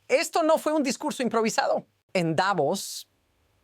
Esto no fue un discurso improvisado. En Davos,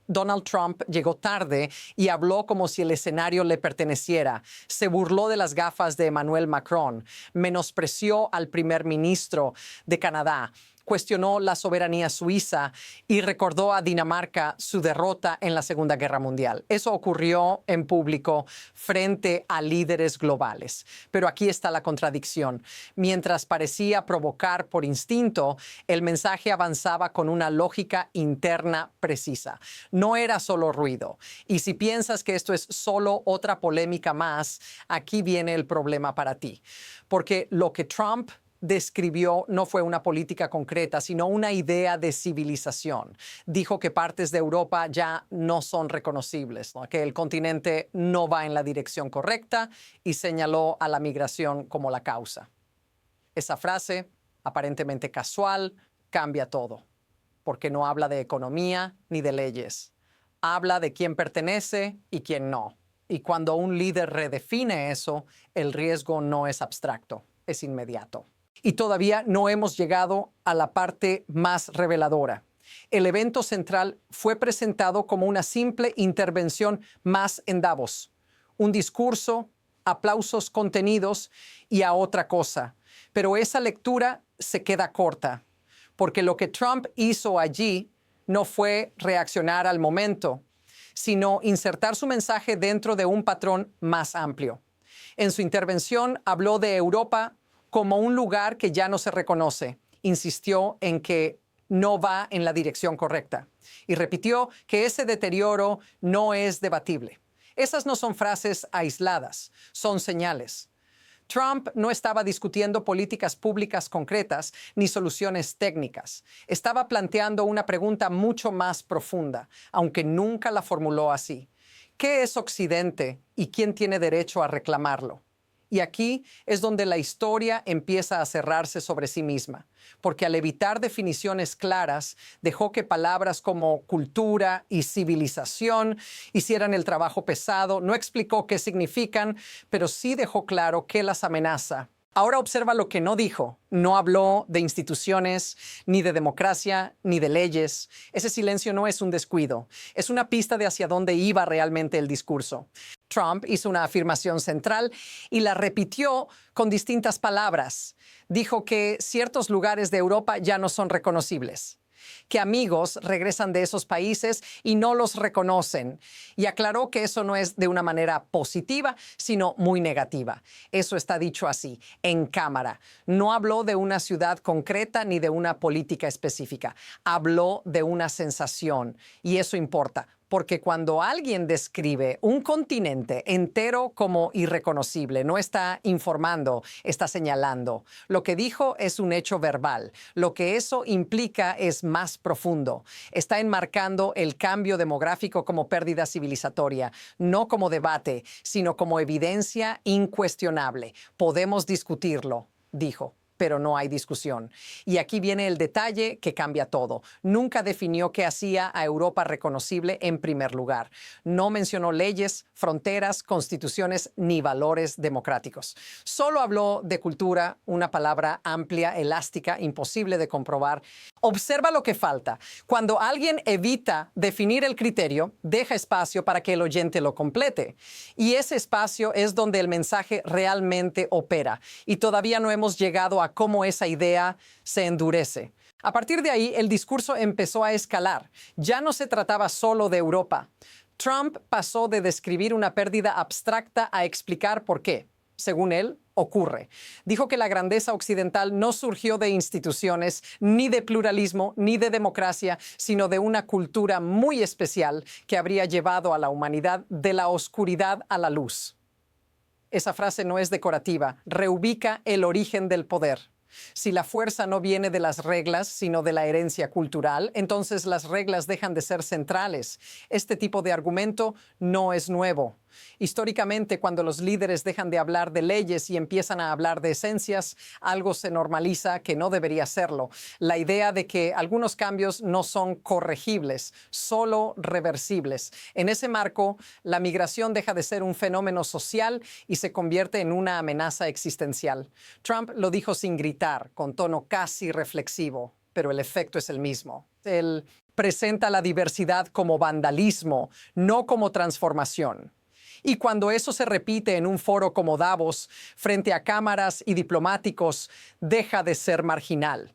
Donald Trump llegó tarde y habló como si el escenario le perteneciera. Se burló de las gafas de Emmanuel Macron, menospreció al primer ministro de Canadá, cuestionó la soberanía suiza y recordó a Dinamarca su derrota en la Segunda Guerra Mundial. Eso ocurrió en público frente a líderes globales. Pero aquí está la contradicción. Mientras parecía provocar por instinto, el mensaje avanzaba con una lógica interna precisa. No era solo ruido. Y si piensas que esto es solo otra polémica más, aquí viene el problema para ti. Porque lo que Trump describió no fue una política concreta, sino una idea de civilización. Dijo que partes de Europa ya no son reconocibles, ¿no? Que el continente no va en la dirección correcta y señaló a la migración como la causa. Esa frase, aparentemente casual, cambia todo, porque no habla de economía ni de leyes. Habla de quién pertenece y quién no. Y cuando un líder redefine eso, el riesgo no es abstracto, es inmediato. Y todavía no hemos llegado a la parte más reveladora. El evento central fue presentado como una simple intervención más en Davos. Un discurso, aplausos contenidos y a otra cosa. Pero esa lectura se queda corta, porque lo que Trump hizo allí no fue reaccionar al momento, sino insertar su mensaje dentro de un patrón más amplio. En su intervención habló de Europa como un lugar que ya no se reconoce. Insistió en que no va en la dirección correcta y repitió que ese deterioro no es debatible. Esas no son frases aisladas, son señales. Trump no estaba discutiendo políticas públicas concretas ni soluciones técnicas. Estaba planteando una pregunta mucho más profunda, aunque nunca la formuló así. ¿Qué es Occidente y quién tiene derecho a reclamarlo? Y aquí es donde la historia empieza a cerrarse sobre sí misma, porque al evitar definiciones claras, dejó que palabras como cultura y civilización hicieran el trabajo pesado, no explicó qué significan, pero sí dejó claro qué las amenaza. Ahora observa lo que no dijo. No habló de instituciones, ni de democracia, ni de leyes. Ese silencio no es un descuido. Es una pista de hacia dónde iba realmente el discurso. Trump hizo una afirmación central y la repitió con distintas palabras. Dijo que ciertos lugares de Europa ya no son reconocibles, que amigos regresan de esos países y no los reconocen. Y aclaró que eso no es de una manera positiva, sino muy negativa. Eso está dicho así, en cámara. No habló de una ciudad concreta ni de una política específica. Habló de una sensación, y eso importa. Porque cuando alguien describe un continente entero como irreconocible, no está informando, está señalando. Lo que dijo es un hecho verbal. Lo que eso implica es más profundo. Está enmarcando el cambio demográfico como pérdida civilizatoria, no como debate, sino como evidencia incuestionable. Podemos discutirlo, dijo, pero no hay discusión. Y aquí viene el detalle que cambia todo. Nunca definió qué hacía a Europa reconocible en primer lugar. No mencionó leyes, fronteras, constituciones ni valores democráticos. Solo habló de cultura, una palabra amplia, elástica, imposible de comprobar. Observa lo que falta. Cuando alguien evita definir el criterio, deja espacio para que el oyente lo complete. Y ese espacio es donde el mensaje realmente opera. Y todavía no hemos llegado a cómo esa idea se endurece. A partir de ahí, el discurso empezó a escalar. Ya no se trataba solo de Europa. Trump pasó de describir una pérdida abstracta a explicar por qué, según él, ocurre. Dijo que la grandeza occidental no surgió de instituciones, ni de pluralismo, ni de democracia, sino de una cultura muy especial que habría llevado a la humanidad de la oscuridad a la luz. Esa frase no es decorativa, reubica el origen del poder. Si la fuerza no viene de las reglas, sino de la herencia cultural, entonces las reglas dejan de ser centrales. Este tipo de argumento no es nuevo. Históricamente, cuando los líderes dejan de hablar de leyes y empiezan a hablar de esencias, algo se normaliza que no debería serlo. La idea de que algunos cambios no son corregibles, solo reversibles. En ese marco, la migración deja de ser un fenómeno social y se convierte en una amenaza existencial. Trump lo dijo sin gritar, con tono casi reflexivo. pero el efecto es el mismo. Él presenta la diversidad como vandalismo, no como transformación. Y cuando eso se repite en un foro como Davos, frente a cámaras y diplomáticos, deja de ser marginal.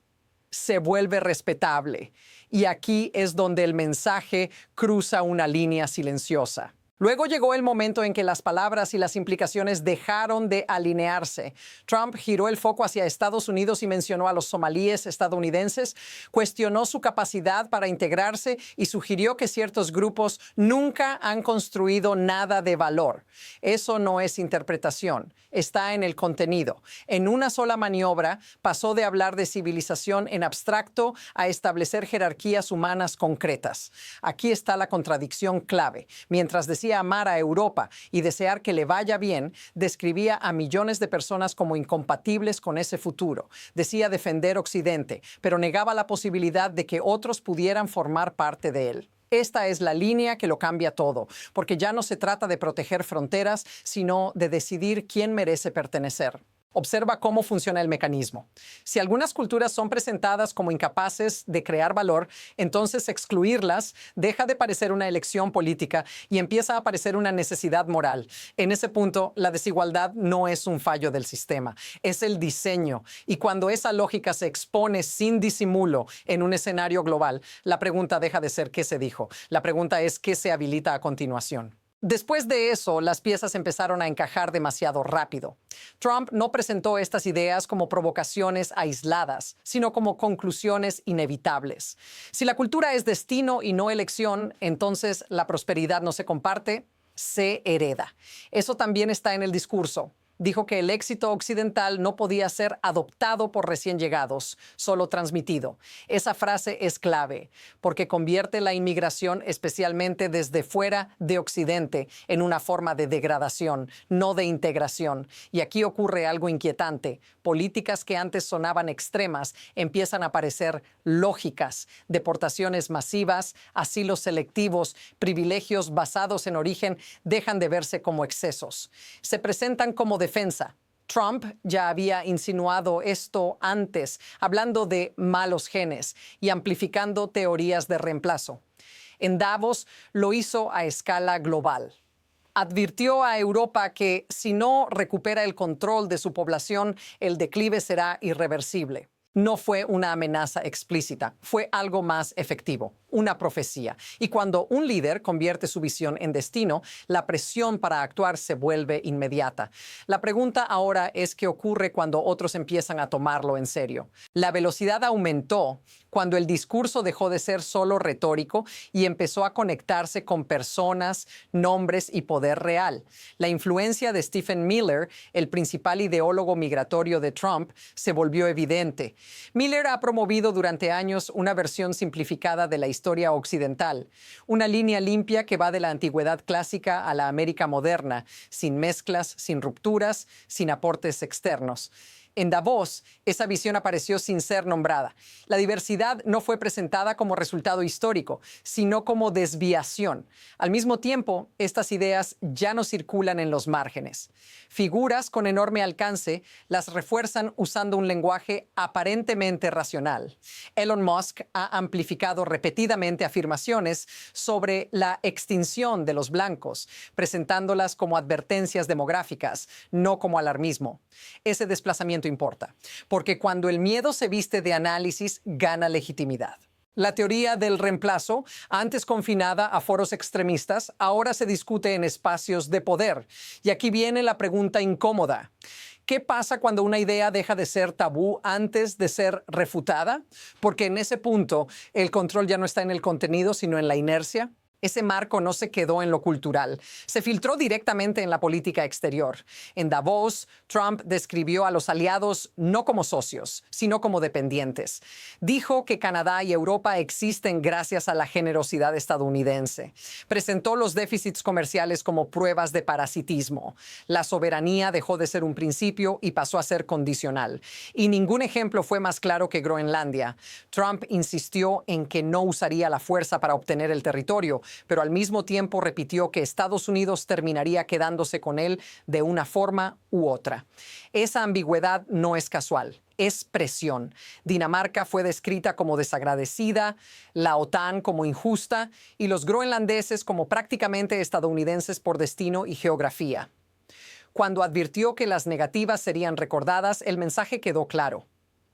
Se vuelve respetable. Y aquí es donde el mensaje cruza una línea silenciosa. Luego llegó el momento en que las palabras y las implicaciones dejaron de alinearse. Trump giró el foco hacia Estados Unidos y mencionó a los somalíes estadounidenses, cuestionó su capacidad para integrarse y sugirió que ciertos grupos nunca han construido nada de valor. Eso no es interpretación, está en el contenido. En una sola maniobra pasó de hablar de civilización en abstracto a establecer jerarquías humanas concretas. Aquí está la contradicción clave. Mientras decía amar a Europa y desear que le vaya bien, describía a millones de personas como incompatibles con ese futuro. Decía defender Occidente, pero negaba la posibilidad de que otros pudieran formar parte de él. Esta es la línea que lo cambia todo, porque ya no se trata de proteger fronteras, sino de decidir quién merece pertenecer. Observa cómo funciona el mecanismo. Si algunas culturas son presentadas como incapaces de crear valor, entonces excluirlas deja de parecer una elección política y empieza a parecer una necesidad moral. En ese punto, la desigualdad no es un fallo del sistema, es el diseño. Y cuando esa lógica se expone sin disimulo en un escenario global, la pregunta deja de ser qué se dijo. La pregunta es qué se habilita a continuación. Después de eso, las piezas empezaron a encajar demasiado rápido. Trump no presentó estas ideas como provocaciones aisladas, sino como conclusiones inevitables. Si la cultura es destino y no elección, entonces la prosperidad no se comparte, se hereda. Eso también está en el discurso. Dijo que el éxito occidental no podía ser adoptado por recién llegados, solo transmitido. Esa frase es clave, porque convierte la inmigración, especialmente desde fuera de Occidente, en una forma de degradación, no de integración. Y aquí ocurre algo inquietante. Políticas que antes sonaban extremas empiezan a parecer lógicas. Deportaciones masivas, asilos selectivos, privilegios basados en origen dejan de verse como excesos. Se presentan como defensa. Trump ya había insinuado esto antes, hablando de malos genes y amplificando teorías de reemplazo. En Davos lo hizo a escala global. Advirtió a Europa que si no recupera el control de su población, el declive será irreversible. No fue una amenaza explícita, fue algo más efectivo, una profecía. Y cuando un líder convierte su visión en destino, la presión para actuar se vuelve inmediata. La pregunta ahora es qué ocurre cuando otros empiezan a tomarlo en serio. La velocidad aumentó cuando el discurso dejó de ser solo retórico y empezó a conectarse con personas, nombres y poder real. La influencia de Stephen Miller, el principal ideólogo migratorio de Trump, se volvió evidente. Miller ha promovido durante años una versión simplificada de la historia occidental, una línea limpia que va de la antigüedad clásica a la América moderna, sin mezclas, sin rupturas, sin aportes externos. En Davos, esa visión apareció sin ser nombrada. La diversidad no fue presentada como resultado histórico, sino como desviación. Al mismo tiempo, estas ideas ya no circulan en los márgenes. Figuras con enorme alcance las refuerzan usando un lenguaje aparentemente racional. Elon Musk ha amplificado repetidamente afirmaciones sobre la extinción de los blancos, presentándolas como advertencias demográficas, no como alarmismo. Ese desplazamiento importa, porque cuando el miedo se viste de análisis, gana legitimidad. La teoría del reemplazo, antes confinada a foros extremistas, ahora se discute en espacios de poder. Y aquí viene la pregunta incómoda. ¿Qué pasa cuando una idea deja de ser tabú antes de ser refutada? Porque en ese punto el control ya no está en el contenido, sino en la inercia. Ese marco no se quedó en lo cultural, se filtró directamente en la política exterior. En Davos, Trump describió a los aliados no como socios, sino como dependientes. Dijo que Canadá y Europa existen gracias a la generosidad estadounidense. Presentó los déficits comerciales como pruebas de parasitismo. La soberanía dejó de ser un principio y pasó a ser condicional. Y ningún ejemplo fue más claro que Groenlandia. Trump insistió en que no usaría la fuerza para obtener el territorio, pero al mismo tiempo repitió que Estados Unidos terminaría quedándose con él de una forma u otra. Esa ambigüedad no es casual. es presión. Dinamarca fue descrita como desagradecida, la OTAN como injusta y los groenlandeses como prácticamente estadounidenses por destino y geografía. Cuando advirtió que las negativas serían recordadas, el mensaje quedó claro.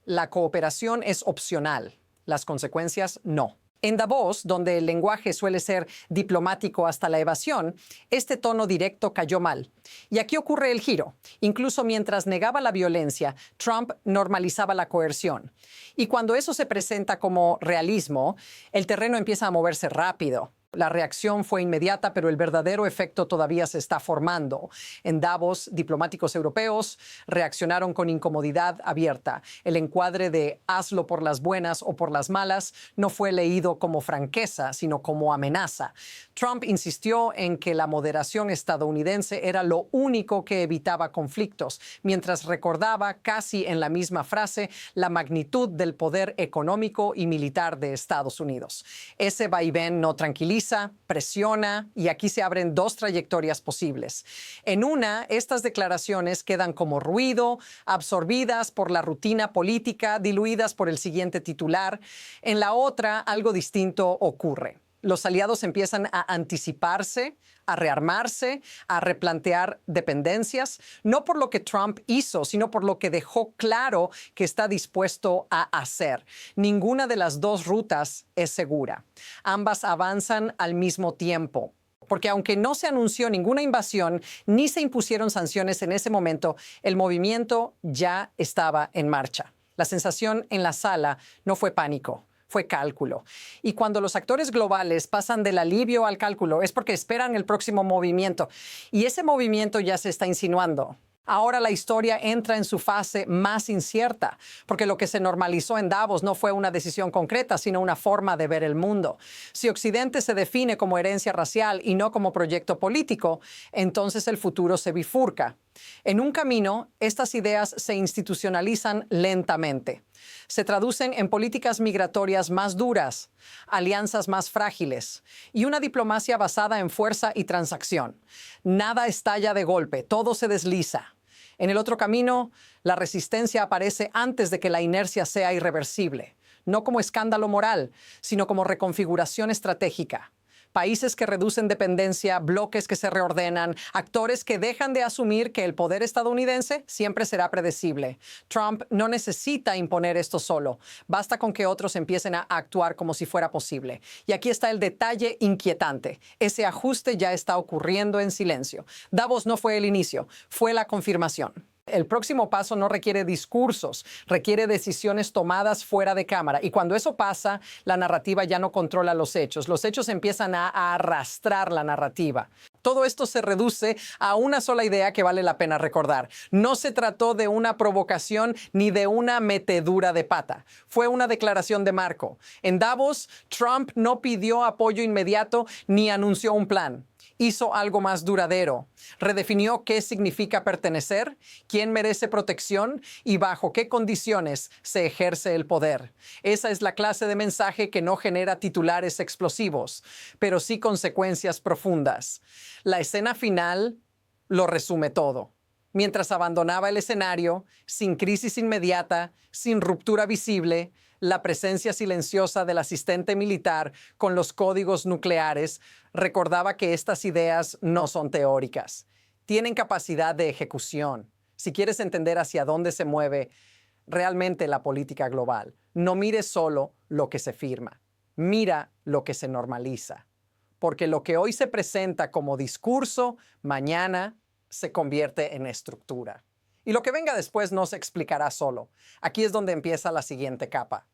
La cooperación es opcional, las consecuencias no. En Davos, donde el lenguaje suele ser diplomático hasta la evasión, este tono directo cayó mal. Y aquí ocurre el giro. Incluso mientras negaba la violencia, Trump normalizaba la coerción. Y cuando eso se presenta como realismo, el terreno empieza a moverse rápido. La reacción fue inmediata, pero el verdadero efecto todavía se está formando. En Davos, diplomáticos europeos reaccionaron con incomodidad abierta. El encuadre de hazlo por las buenas o por las malas no fue leído como franqueza, sino como amenaza. Trump insistió en que la moderación estadounidense era lo único que evitaba conflictos, mientras recordaba casi en la misma frase la magnitud del poder económico y militar de Estados Unidos. Ese vaivén no tranquiliza, presiona, y aquí se abren dos trayectorias posibles. En una, estas declaraciones quedan como ruido, absorbidas por la rutina política, diluidas por el siguiente titular. En la otra, algo distinto ocurre. Los aliados empiezan a anticiparse, a rearmarse, a replantear dependencias, no por lo que Trump hizo, sino por lo que dejó claro que está dispuesto a hacer. Ninguna de las dos rutas es segura. Ambas avanzan al mismo tiempo. Porque aunque no se anunció ninguna invasión ni se impusieron sanciones en ese momento, el movimiento ya estaba en marcha. La sensación en la sala no fue pánico. Fue cálculo. Y cuando los actores globales pasan del alivio al cálculo es porque esperan el próximo movimiento. Y ese movimiento ya se está insinuando. Ahora la historia entra en su fase más incierta, porque lo que se normalizó en Davos no fue una decisión concreta, sino una forma de ver el mundo. Si Occidente se define como herencia racial y no como proyecto político, entonces el futuro se bifurca. En un camino, estas ideas se institucionalizan lentamente. Se traducen en políticas migratorias más duras, alianzas más frágiles y una diplomacia basada en fuerza y transacción. Nada estalla de golpe, todo se desliza. En el otro camino, la resistencia aparece antes de que la inercia sea irreversible, no como escándalo moral, sino como reconfiguración estratégica. Países que reducen dependencia, bloques que se reordenan, actores que dejan de asumir que el poder estadounidense siempre será predecible. Trump no necesita imponer esto solo. Basta con que otros empiecen a actuar como si fuera posible. Y aquí está el detalle inquietante. Ese ajuste ya está ocurriendo en silencio. Davos no fue el inicio, fue la confirmación. El próximo paso no requiere discursos, requiere decisiones tomadas fuera de cámara. Y cuando eso pasa, la narrativa ya no controla los hechos. Los hechos empiezan a arrastrar la narrativa. Todo esto se reduce a una sola idea que vale la pena recordar. No se trató de una provocación ni de una metedura de pata. Fue una declaración de marco. En Davos, Trump no pidió apoyo inmediato ni anunció un plan. Hizo algo más duradero. Redefinió qué significa pertenecer, quién merece protección y bajo qué condiciones se ejerce el poder. Esa es la clase de mensaje que no genera titulares explosivos, pero sí consecuencias profundas. La escena final lo resume todo. Mientras abandonaba el escenario, sin crisis inmediata, sin ruptura visible, la presencia silenciosa del asistente militar con los códigos nucleares recordaba que estas ideas no son teóricas. Tienen capacidad de ejecución. Si quieres entender hacia dónde se mueve realmente la política global, no mires solo lo que se firma. Mira lo que se normaliza. Porque lo que hoy se presenta como discurso, mañana se convierte en estructura. Y lo que venga después no se explicará solo. Aquí es donde empieza la siguiente capa.